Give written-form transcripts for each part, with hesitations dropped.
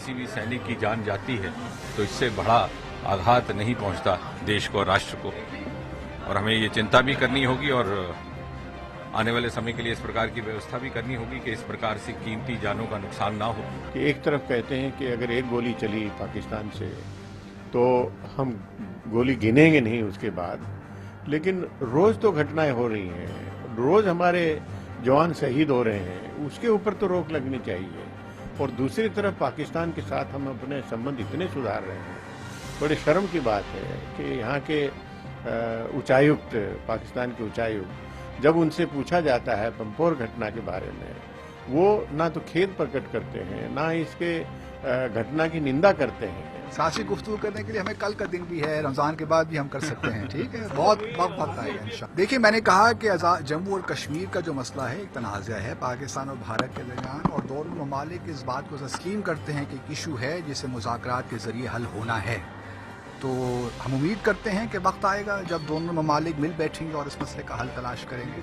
किसी भी सैनिक की जान जाती है तो इससे बड़ा आघात नहीं पहुंचता देश को और राष्ट्र को। और हमें ये चिंता भी करनी होगी और आने वाले समय के लिए इस प्रकार की व्यवस्था भी करनी होगी कि इस प्रकार से कीमती जानों का नुकसान ना हो। कि एक तरफ कहते हैं कि अगर एक गोली चली पाकिस्तान से तो हम गोली गिनेंगे नहीं उसके बाद, लेकिन रोज तो घटनाएं हो रही हैं, रोज हमारे जवान शहीद हो रहे हैं, उसके ऊपर तो रोक लगनी चाहिए। और दूसरी तरफ पाकिस्तान के साथ हम अपने संबंध इतने सुधार रहे हैं, बड़े शर्म की बात है कि यहाँ के उच्चायुक्त, पाकिस्तान के उच्चायुक्त, जब उनसे पूछा जाता है पंपोर घटना के बारे में, वो ना तो खेद प्रकट करते हैं, ना इसके घटना की निंदा करते हैं। सासी गुफ्तगू करने के लिए हमें कल का दिन भी है, रमजान के बाद भी हम कर सकते हैं, ठीक है, बहुत वक्त आएगा इंशाल्लाह। देखिए, मैंने कहा कि जम्मू और कश्मीर का जो मसला है एक तनाज़ा है पाकिस्तान और भारत के दरमियान, और दोनों ममालिक इस बात को तस्लीम करते हैं कि इशू है जिसे मुज़ाकरात के जरिए हल होना है। तो हम उम्मीद करते हैं कि वक्त आएगा जब दोनों ममालिक मिल बैठेंगे और इस मसले का हल तलाश करेंगे।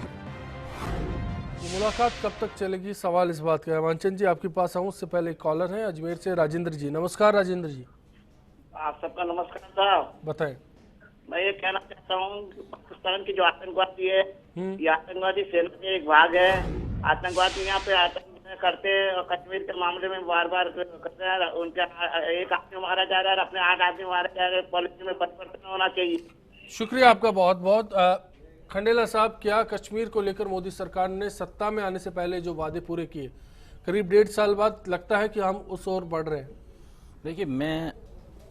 मुलाकात कब तक चलेगी, सवाल इस बात का है। वांचन जी, आपके पास आऊँ उससे पहले एक कॉलर है अजमेर से, राजेंद्र जी। नमस्कार राजेंद्र जी। आप सबका नमस्कार साहब। बताएं। मैं ये कहना चाहता हूँ कि पाकिस्तान की जो आतंकवादी है, ये आतंकवादी सेना का एक भाग है। आतंकवादी यहाँ पे आतंक करते हैं और कश्मीर के मामले में बार बार करते हैं। उनके एक आदमी मारा जा रहा है, अपने 8 आदमी मारे जा रहे हैं। पॉलिसी में परिवर्तन होना चाहिए। शुक्रिया आपका बहुत बहुत। खंडेला साहब, क्या कश्मीर को लेकर मोदी सरकार ने सत्ता में आने से पहले जो वादे पूरे किए, करीब 1.5 साल बाद लगता है कि हम उस ओर बढ़ रहे हैं? देखिए, मैं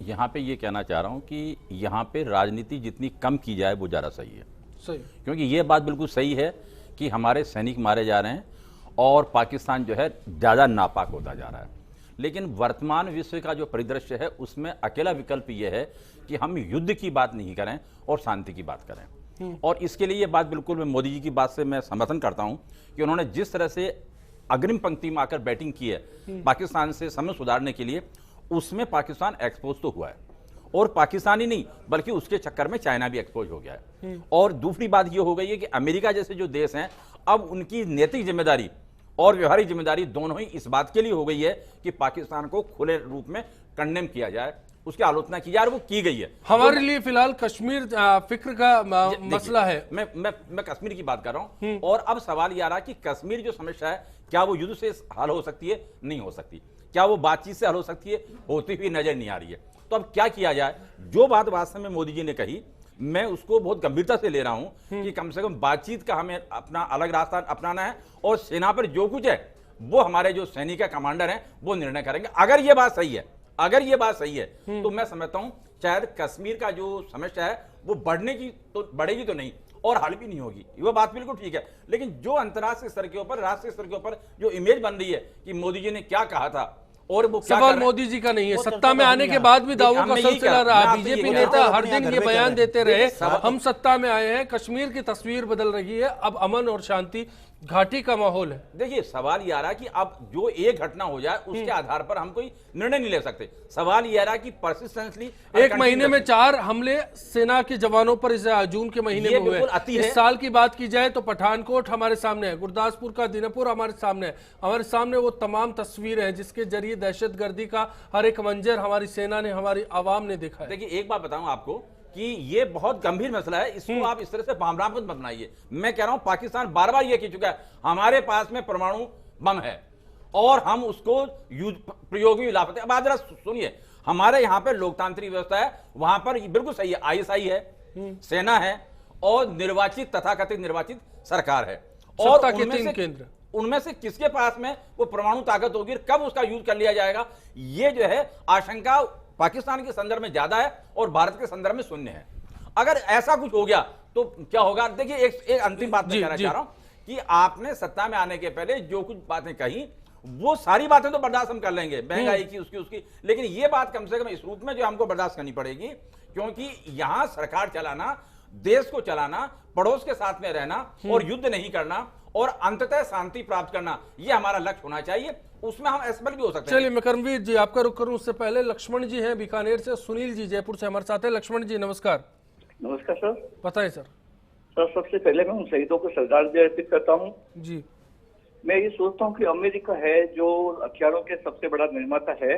यहाँ पे ये कहना चाह रहा हूँ कि यहाँ पे राजनीति जितनी कम की जाए वो ज़्यादा सही है। सही, क्योंकि ये बात बिल्कुल सही है कि हमारे सैनिक मारे जा रहे हैं और पाकिस्तान जो है ज़्यादा नापाक होता जा रहा है। लेकिन वर्तमान विश्व का जो परिदृश्य है उसमें अकेला विकल्प ये है कि हम युद्ध की बात नहीं करें और शांति की बात करें। और इसके लिए ये बात बिल्कुल मैं मोदी जी की बात से मैं समर्थन करता हूँ कि उन्होंने जिस तरह से अग्रिम पंक्ति में आकर बैटिंग की है पाकिस्तान से संबंध सुधारने के लिए, उसमें पाकिस्तान एक्सपोज तो हुआ है। और पाकिस्तानी नहीं बल्कि उसके चक्कर में चाइना भी एक्सपोज हो गया है। और दूसरी बात ये हो गई है कि अमेरिका जैसे जो देश हैं, अब उनकी नैतिक जिम्मेदारी और व्यवहारिक जिम्मेदारी दोनों ही इस बात के लिए हो गई है कि पाकिस्तान को खुले रूप में कंडेम किया जाए, उसकी आलोचना की जाए, और वो की गई है। हमारे लिए फिलहाल कश्मीर फिक्र का मसला है। मैं कश्मीर की बात कर रहा हूं। और अब सवाल ये आ रहा कि कश्मीर जो समस्या है, क्या वो युद्ध से हल हो सकती है? नहीं हो सकती। क्या वो बातचीत से हल हो सकती है? होती हुई नजर नहीं आ रही है। तो अब क्या किया जाए? जो बात वास्तव में मोदी जी ने कही, मैं उसको बहुत गंभीरता से ले रहा हूं कि कम से कम बातचीत का हमें अपना अलग रास्ता अपनाना है, और सेना पर जो कुछ है वो हमारे जो सैनिक कमांडर हैं वो निर्णय करेंगे। अगर ये बात सही है, तो मैं समझता हूं शायद कश्मीर का जो समस्या है वो बढ़ेगी तो नहीं, और हल भी नहीं होगी। वो बात बिल्कुल ठीक है। लेकिन जो अंतर्राष्ट्रीय स्तर के ऊपर, राष्ट्रीय स्तर के ऊपर जो इमेज बन रही है कि मोदी जी ने क्या कहा था और वो क्या सवाल मोदी जी का नहीं है, सत्ता में आने के बाद भी दावों का सिलसिला रहा। बीजेपी नेता हर दिन ये बयान देते रहे, हम सत्ता में आए हैं, कश्मीर की तस्वीर बदल रही है, अब अमन और शांति घाटी का माहौल है। देखिए, सवाल ये आ रहा है कि अब जो एक घटना हो जाए उसके आधार पर हम कोई निर्णय नहीं ले सकते। सवाल ये आ रहा है कि परसिस्टेंटली एक महीने में 4 हमले सेना के जवानों पर इस जून के महीने में हुए। इस साल की बात की जाए तो पठानकोट हमारे सामने है, गुरदासपुर का दीनापुर हमारे सामने है, हमारे सामने वो तमाम तस्वीरें हैं जिसके जरिए दहशतगर्दी का हर एक मंजर हमारी सेना ने, हमारी आवाम ने देखा है। देखिए, एक बात बताऊं आपको कि ये बहुत गंभीर मसला है, इसको आप इस तरह से बामराम मत बनाइए। मैं कह रहा हूं पाकिस्तान बार बार ये कह चुका है हमारे पास में परमाणु बम है और हम उसको प्रयोग में लापते। अब आप जरा सुनिए, हमारे यहाँ पे लोकतांत्रिक व्यवस्था है, वहां पर बिल्कुल सही है, आईएसआई है, सेना है और निर्वाचित तथाकथित निर्वाचित सरकार है। और उनमें से किसके पास में वो परमाणु ताकत होगी, कब उसका यूज कर लिया जाएगा, ये जो है आशंका पाकिस्तान के संदर्भ में ज्यादा है और भारत के संदर्भ में शून्य है। अगर ऐसा कुछ हो गया तो क्या होगा? देखिए, एक अंतिम बात मैं कहना चाह रहा हूं कि आपने सत्ता में आने के पहले जो कुछ बातें कही, वो सारी बातें तो बर्दाश्त हम कर लेंगे, महंगाई की, उसकी, लेकिन ये बात कम से कम इस रूप में जो हमको बर्दाश्त करनी पड़ेगी, क्योंकि यहां सरकार चलाना, देश को चलाना, पड़ोस के साथ में रहना और युद्ध नहीं करना और अंततः शांति प्राप्त करना, ये हमारा लक्ष्य होना चाहिए। उसमें हम असफल भी हो सकते हैं। चलिए, मैं कर्मवीर जी आपका रुख करूं, उससे पहले लक्ष्मण जी हैं बीकानेर से, सुनील जी जयपुर से हमारे साथ है। लक्ष्मण जी नमस्कार। नमस्कार सर। बताएं सर। सर, सबसे पहले मैं उन शहीदों को श्रद्धांजलि अर्पित करता हूँ जी। मैं ये सोचता हूँ कि अमेरिका है जो हथियारों के सबसे बड़ा निर्माता है,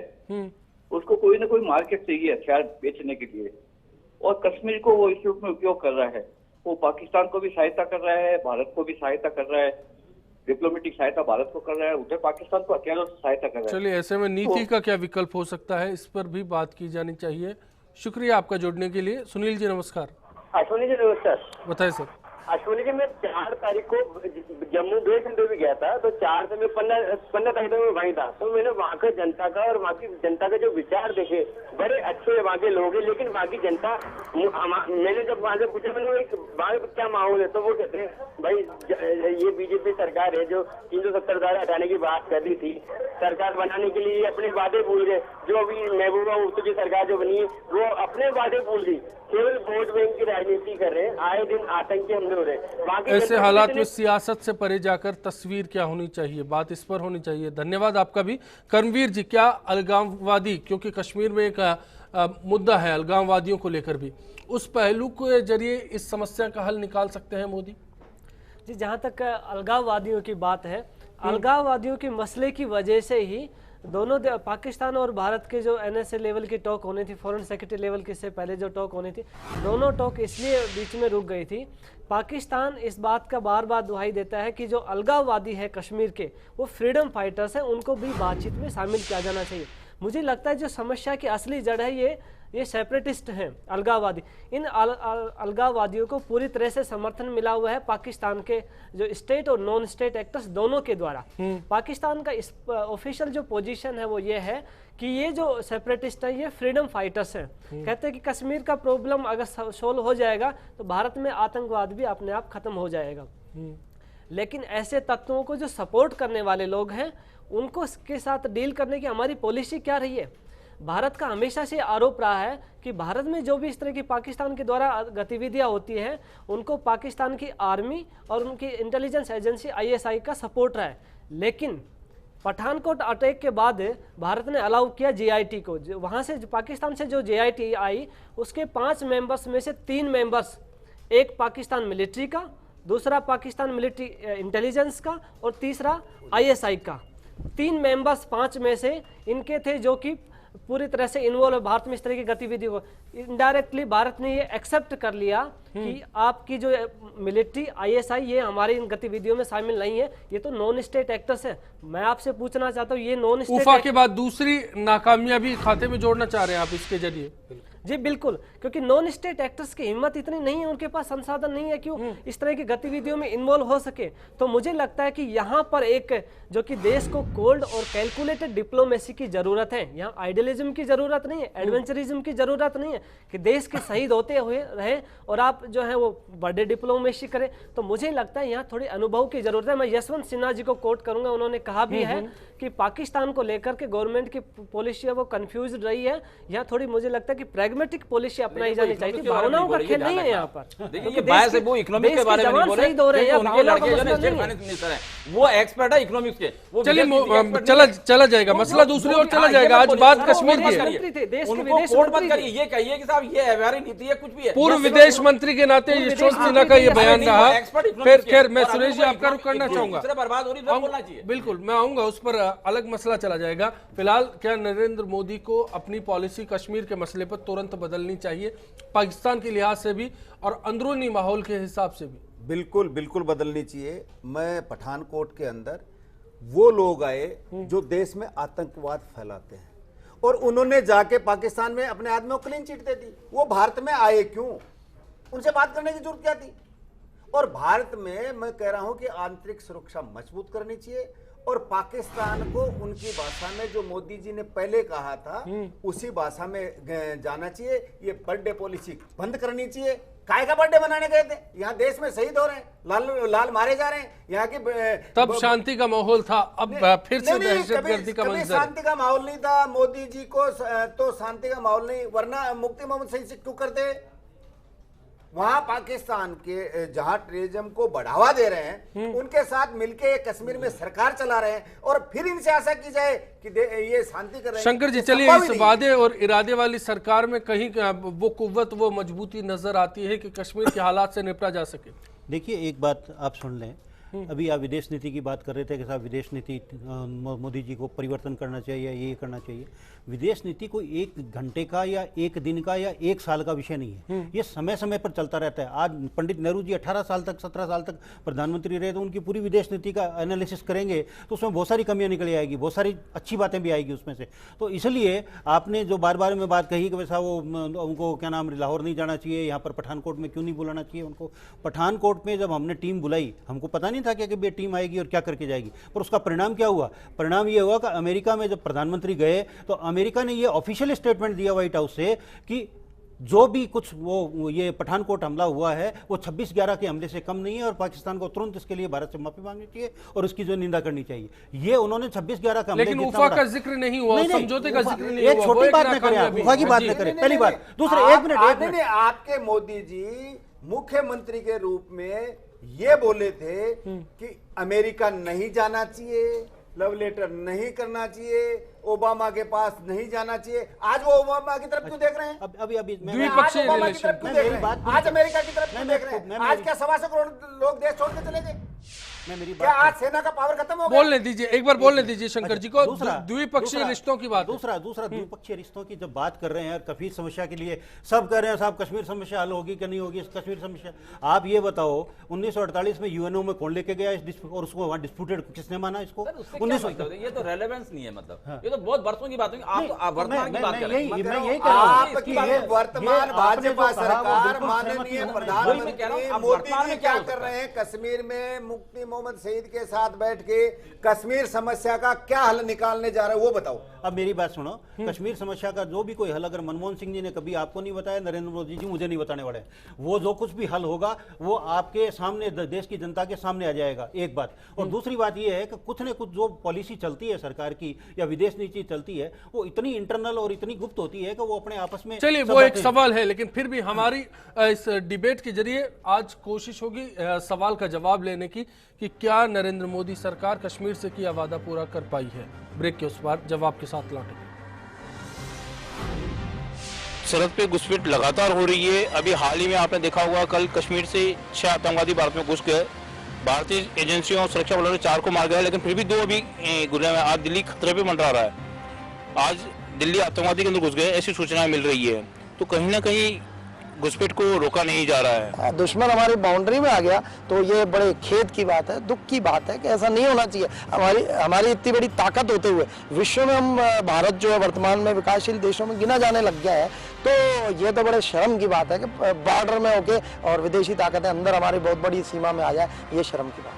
उसको कोई ना कोई मार्केट चाहिए हथियार बेचने के लिए, और कश्मीर को वो इस रूप में उपयोग कर रहा है। वो पाकिस्तान को भी सहायता कर रहा है, भारत को भी सहायता कर रहा है, डिप्लोमेटिक सहायता भारत को कर रहा है, उधर पाकिस्तान को हथियारों से सहायता कर रहा है। चलिए, ऐसे में नीति का क्या विकल्प हो सकता है, इस पर भी बात की जानी चाहिए। शुक्रिया आपका जुड़ने के लिए। सुनील जी नमस्कार। अश्विनी जी नमस्कार। बताइए सर। अश्विनी जी, मैं 4 तारीख को जम्मू वैष्णो भी गया था, तो 4 से मैं 15 तारीख में वहीं था। तो मैंने वहाँ का जनता का और वहाँ की जनता का जो विचार देखे, बड़े अच्छे वहाँ के लोग हैं, लेकिन वहाँ की जनता, मैंने जब वहाँ से पूछा मैंने वहाँ का क्या माहौल है, तो वो कहते हैं भाई ये बीजेपी सरकार है जो 370 धारा हटाने की बात कर रही थी, सरकार बनाने के लिए अपने वादे भूल गए। जो अभी महबूबा मुफ्ती की सरकार जो बनी है वो अपने वादे भूल गई, केवल वोट बैंक की राजनीति कर रहे हैं, आए दिन आतंकी हमले हो रहे हैं। ऐसे हालात में सियासत से परे जाकर तस्वीर क्या होनी चाहिए, बात इस पर होनी चाहिए। धन्यवाद आपका भी। कर्मवीर जी, क्या अलगाववादी, क्योंकि कश्मीर में एक मुद्दा है अलगाववादियों को लेकर भी, उस पहलू के जरिए इस समस्या का हल निकाल सकते हैं मोदी जी? जहाँ तक अलगाववादियों की बात है, अलगाववादियों के मसले की वजह से ही दोनों पाकिस्तान और भारत के जो NSA लेवल की टॉक होनी थी, फॉरेन सेक्रेटरी लेवल की से पहले जो टॉक होनी थी, दोनों टॉक इसलिए बीच में रुक गई थी। पाकिस्तान इस बात का बार बार दुहाई देता है कि जो अलगाववादी है कश्मीर के, वो फ्रीडम फाइटर्स हैं, उनको भी बातचीत में शामिल किया जाना चाहिए। मुझे लगता है जो समस्या की असली जड़ है ये सेपरेटिस्ट हैं, अलगाववादी। इन अलगाववादियों को पूरी तरह से समर्थन मिला हुआ है पाकिस्तान के जो स्टेट और नॉन स्टेट एक्टर्स दोनों के द्वारा। पाकिस्तान का इस ऑफिशियल जो पोजीशन है वो ये है कि ये जो सेपरेटिस्ट है ये फ्रीडम फाइटर्स हैं। कहते हैं कि कश्मीर का प्रॉब्लम अगर सोल्व हो जाएगा तो भारत में आतंकवाद भी अपने आप खत्म हो जाएगा। लेकिन ऐसे तत्वों को जो सपोर्ट करने वाले लोग हैं, उनको के साथ डील करने की हमारी पॉलिसी क्या रही है? भारत का हमेशा से आरोप रहा है कि भारत में जो भी इस तरह की पाकिस्तान के द्वारा गतिविधियां होती हैं, उनको पाकिस्तान की आर्मी और उनकी इंटेलिजेंस एजेंसी ISI का सपोर्ट रहा है। लेकिन पठानकोट अटैक के बाद भारत ने अलाउ किया JIT को। वहाँ से पाकिस्तान से जो JIT आई, उसके 5 मेंबर्स में से 3 मेंबर्स, एक पाकिस्तान मिलिट्री का, दूसरा पाकिस्तान मिलिट्री इंटेलिजेंस का और तीसरा ISI का। 3 मेंबर्स 5 में से इनके थे जो कि पूरी तरह से इन्वॉल्व है भारत में इस तरह की गतिविधि को। इनडायरेक्टली भारत ने ये एक्सेप्ट कर लिया कि आपकी जो मिलिट्री ISI ये हमारी इन गतिविधियों में शामिल नहीं है, ये तो नॉन स्टेट एक्टर्स है। मैं आपसे पूछना चाहता हूँ, ये नॉन स्टेट उफा के बाद दूसरी नाकामियां भी खाते में जोड़ना चाह रहे हैं आप इसके जरिए? जी बिल्कुल, क्योंकि नॉन स्टेट एक्टर्स की हिम्मत इतनी नहीं है, उनके पास संसाधन नहीं है कि इस तरह की गतिविधियों में इन्वॉल्व हो सके। तो मुझे लगता है कि यहाँ पर एक जो कि देश को कोल्ड और कैलकुलेटेड डिप्लोमेसी की जरूरत है। यहाँ आइडियलिज्म की जरूरत नहीं है, एडवेंचरिज्म की जरूरत नहीं है कि देश के शहीद होते हुए रहे और आप जो है वो बड़े डिप्लोमेसी करें। तो मुझे लगता है यहाँ थोड़ी अनुभव की जरूरत है। मैं यशवंत सिन्हा जी को कोट करूंगा, उन्होंने कहा भी है कि पाकिस्तान को लेकर के गवर्नमेंट की पॉलिसी है वो कंफ्यूज रही है। यहाँ थोड़ी मुझे लगता है कि प्रैग्मेटिक पॉलिसी अपनाई जानी चाहिए। भावनाओं का खेल नहीं है यहाँ पर। देखिए ये बाय से वो इकोनॉमिक्स के बारे में नहीं बोल रहे, उनके लड़के जो है स्टेट फाइनेंस मिनिस्टर है, वो एक्सपर्ट है इकोनॉमिक्स के। चलिए चला जाएगा मसला दूसरी ओर चला जाएगा। आज बात कश्मीर की है, उनको कोर्ट मत करिए, ये कहिए कि साहब ये अव्यारी नीति है, कुछ भी है। पूर्व विदेश मंत्री के नाते यशवंत सिन्हा का ये बयान रहा। फिर खैर मैं सुरेश जी आपका रुख करना चाहूंगा, बर्बाद हो रही है, बोलना चाहिए। बिल्कुल मैं आऊंगा, उस पर अलग मसला चला जाएगा। फिलहाल क्या नरेंद्र मोदी को अपनी पॉलिसी कश्मीर के मसले पर तुरंत बदलनी चाहिए, पाकिस्तान के लिहाज से भी और अंदरूनी माहौल के हिसाब से भी? बिल्कुल बिल्कुल बदलनी चाहिए। मैं पठानकोट के अंदर वो लोग आए जो देश में आतंकवाद फैलाते हैं और उन्होंने जाके पाकिस्तान में अपने आदमियों को क्लीन चिट दे दी। वो भारत में आए क्यों? उनसे बात करने की जरूरत क्या थी? और भारत में मैं कह रहा हूं कि आंतरिक सुरक्षा मजबूत करनी चाहिए और पाकिस्तान को उनकी भाषा में जो मोदी जी ने पहले कहा था उसी भाषा में जाना चाहिए। ये बर्थडे पॉलिसी बंद करनी चाहिए। काय का बर्थडे मनाने गए थे? यहाँ देश में शहीद हो रहे हैं, लाल मारे जा रहे हैं यहाँ की। तब शांति का माहौल था, अब फिर से दहशतगर्दी का मंजर। शांति का माहौल नहीं था। मोदी जी को तो शांति का माहौल नहीं, वरना मुफ्ती मोहम्मद सही से क्यों करते? वहां पाकिस्तान के जहां टेररिज्म को बढ़ावा दे रहे हैं उनके साथ मिलके कश्मीर में सरकार चला रहे हैं और फिर इनसे आशा की जाए कि ये शांति कर रहे हैं। शंकर जी चलिए, इस वादे और इरादे वाली सरकार में कहीं वो कुव्वत, वो मजबूती नजर आती है कि कश्मीर के हालात से निपटा जा सके? देखिए एक बात आप सुन लें, अभी आप विदेश नीति की बात कर रहे थे कि साहब विदेश नीति मोदी जी को परिवर्तन करना चाहिए, ये करना चाहिए। विदेश नीति कोई एक घंटे का या एक दिन का या एक साल का विषय नहीं है, ये समय समय पर चलता रहता है। आज पंडित नेहरू जी 18 साल तक 17 साल तक प्रधानमंत्री रहे, तो उनकी पूरी विदेश नीति का एनालिसिस करेंगे तो उसमें बहुत सारी कमियां निकल आएगी, बहुत सारी अच्छी बातें भी आएगी उसमें से। तो इसलिए आपने जो बार बार में बात कही कि वैसा वो उनको क्या नाम लाहौर नहीं जाना चाहिए, यहाँ पर पठानकोट में क्यों नहीं बुलाना चाहिए उनको। पठानकोट में जब हमने टीम बुलाई, हमको पता नहीं था कि ये टीम आएगी और क्या करके जाएगी, पर उसका परिणाम क्या हुआ? परिणाम ये हुआ कि अमेरिका में जब प्रधानमंत्री गए तो अमेरिका ने ये ऑफिशियल स्टेटमेंट दिया व्हाइट हाउस से कि जो भी कुछ वो ये पठानकोट हमला हुआ है वो 26/11 के हमले से कम नहीं है और पाकिस्तान को तुरंत इसके लिए भारत से माफी मांगनी चाहिए और उसकी जो निंदा करनी चाहिए। ये उन्होंने 26/11 का हमले, लेकिन उफा का जिक्र नहीं हुआ, समझौते का जिक्र नहीं हुआ। एक छोटी बात न करें, आप उफा की बात न करें, पहली बात। दूसरा, एक मिनट, आपके मोदी जी मुख्यमंत्री के रूप में ये बोले थे कि अमेरिका नहीं जाना चाहिए, लव लेटर नहीं करना चाहिए, ओबामा के पास नहीं जाना चाहिए। आज वो ओबामा की तरफ क्यों देख रहे हैं? अभी द्विपक्षीय रिलेशन, आज अमेरिका की तरफ क्यों देख रहे हैं? आज क्या 125 करोड़ लोग देश छोड़ के चले गए? क्या आज सेना का पावर खत्म हो गया? बोलने दीजिए, एक बार बोलने दीजिए शंकर जी को। द्विपक्षीय रिश्तों की बात, दूसरा द्विपक्षीय रिश्तों की जब बात कर रहे हैं, कश्मीर समस्या के लिए सब कह रहे हैं साहब कश्मीर समस्या हल होगी कि नहीं होगी, कश्मीर समस्या। आप ये बताओ 1948 में यूएनओ में कौन लेके गया और उसको वहां डिस्प्यूटेड किसने माना इसको? 1900 ये तो रेलेवेंस नहीं है, मतलब ये तो बहुत वर्षों की बात है। आप तो वर्तमान की बात कर रहे हैं। मैं यही कह रहा हूं, आपकी वर्तमान भाजपा सरकार माननीय प्रधानमंत्री मोदी जी क्या कर रहे हैं? कश्मीर में मुफ्ती मोहम्मद शहीद के साथ बैठ के कश्मीर समस्या का क्या हल निकालने जा रहे हैं वो बताओ। अब मेरी बात सुनो, कश्मीर समस्या का जो भी कोई हल अगर मनमोहन सिंह जी ने कभी आपको नहीं बताया, नरेंद्र मोदी जी मुझे नहीं बताने वाले, वो जो कुछ भी हल होगा वो आपके सामने देश की जनता के सामने आ जाएगा, एक बात। और दूसरी बात ये है कि कुछ न कुछ जो पॉलिसी चलती है सरकार की या विदेश नीति चलती है वो इतनी इंटरनल और इतनी गुप्त होती है कि वो अपने आपस में। चलिए वो एक सवाल है, लेकिन फिर भी हमारी इस डिबेट के जरिए आज कोशिश होगी सवाल का जवाब लेने की कि क्या नरेंद्र मोदी सरकार कश्मीर से किया वादा पूरा कर पाई है। ब्रेक के उस पार जवाब के साथ लौटेंगे। सरहद पे घुसपैठ लगातार हो रही है। अभी हाल ही में आपने देखा होगा कल कश्मीर से 6 आतंकवादी भारत में घुस गए, भारतीय एजेंसियों और सुरक्षा बलों ने 4 को मार गया, लेकिन फिर भी 2 अभी गुजरे में। आज दिल्ली खतरे पे मंडरा रहा है, आज दिल्ली आतंकवादी के अंदर घुस गए ऐसी सूचनाएं मिल रही है। तो कहीं ना कहीं घुसपैठ को रोका नहीं जा रहा है। दुश्मन हमारी बाउंड्री में आ गया तो ये बड़े खेद की बात है, दुख की बात है कि ऐसा नहीं होना चाहिए। हमारी इतनी बड़ी ताकत होते हुए विश्व में हम भारत जो है वर्तमान में विकासशील देशों में गिना जाने लग गया है, तो ये तो बड़े शर्म की बात है कि बॉर्डर में होके और विदेशी ताकतें अंदर हमारी बहुत बड़ी सीमा में आ जाए, ये शर्म की बात है।